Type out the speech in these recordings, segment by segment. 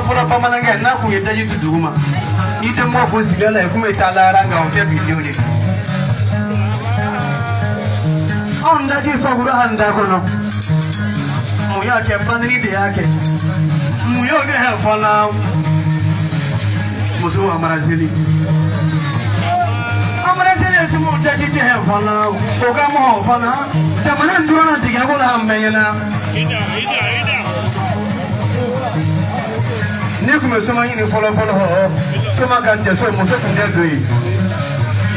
fɔlɔ bamanan n'a kun ye daji tu dugu ma i tɛ mɔgɔ fo sigilen la komi i t'a layara nka o tɛ bidenw de anw daji fakuru an da kɔnɔ mun y'a kɛ bandeli de y'a kɛ mun y'o kɛ fana muso amaraseli amaraseli sumu daji tɛ fana o ka mɔgɔw fana jamana dɔrɔn tigɛ ko la an bɛɛ ɲɛna ni kun bɛ soma ɲini fɔlɔ soma ka cɛso muso tun tɛ don yen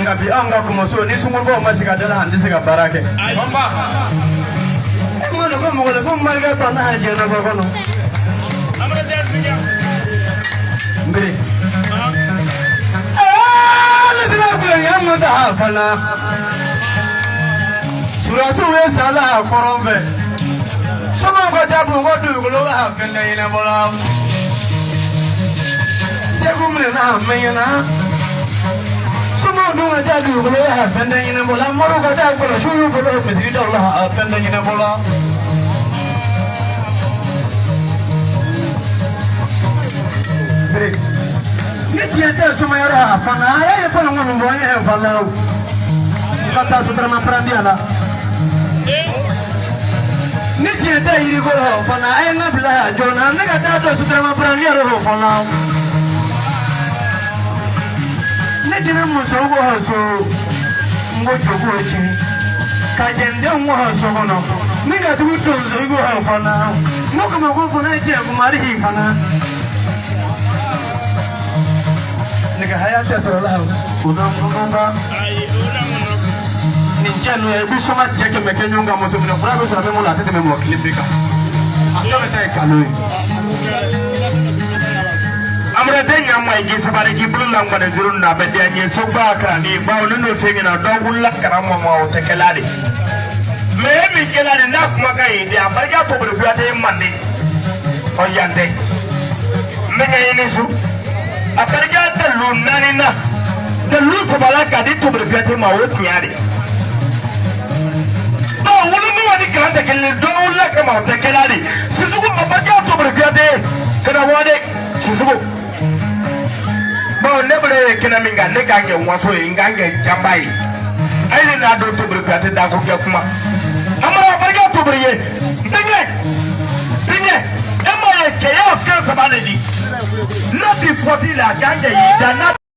nka bi anw ka kɔmɔso ni sungurubaw ma sigi a da la an tɛ se ka baara kɛ e ma dɔn ko mɔgɔ de ko marika tɔ n'a ye diɲɛ nɔgɔ kɔnɔ nbiri ne tɛna filɛ yan ma taa fana surasiw ye sala a kɔrɔ fɛ somaw ka taa bɔn ko dugukolo ka fɛn tɛ ɲɛnabɔ la segu minɛna a mɛn ɲɛna somaw dun ka taa dugukolo ka fɛn tɛ ɲɛnabɔ la mɔriw ka taa kɔlɔsiw y'u bolo misiri dɔw la a fɛn tɛ ɲɛnabɔ la ni diɲɛ tɛ somayɔrɔ a fana a ye fana ŋɔni bɔ an ye fana ka taa sotarama parandi a la ni diɲɛ tɛ yiriko la fana a ye n ka bila yan joona ne ka taa dɔ sotarama parandi a la fana ne tɛna musow ko so n ko jogo ci ka jɛndenw ko so kɔnɔ ni ka tugu donso ko fana n ko kama ko fana ye diɲɛ kumari fana nega haya tɛ sɔrɔ la o na ba nin cɛ ninnu ye i bɛ sɔn ka cɛ kɛmɛ kɛ ɲɔgɔn kan muso minɛ fura bɛ sɔrɔ a bɛ mun la a tɛ tɛmɛ mɔgɔ kelen pe kan a tɔ bɛ taa ye kalo ye. amurate ɲama ye k'i sabali k'i bolo la ŋɔni duuru na a bɛ diya n ye soba karandi bawo ni n'o fɛn ɲɛna dɔw wulila karamɔgɔ ma o tɛ kɛla de mɛ e min kɛla de n'a kumakan ye de a barika tobili fuyate ye mande ɔ yan tɛ n bɛ kɛ ɲini su. a barika dalu naani na dalu sabala ka di tobili fiyate ma o tiɲɛ de bawo wolomu wa ni kalan tɛ kelen dɔw wulila kama o tɛ kɛla de sisugu a barika tobili fiyate kana bɔ dɛ sisugu bawo ne bɛrɛ ye kɛnɛ min kan ne kan kɛ waso ye n kan kɛ janba ye a ye ne n'a dɔn tobili fiyate da ko kɛ kuma a mara a barika tobili ye denkɛ e ma ye cɛya fɛn saba de di n'a ti fɔti la a kan kɛ y'i da n'a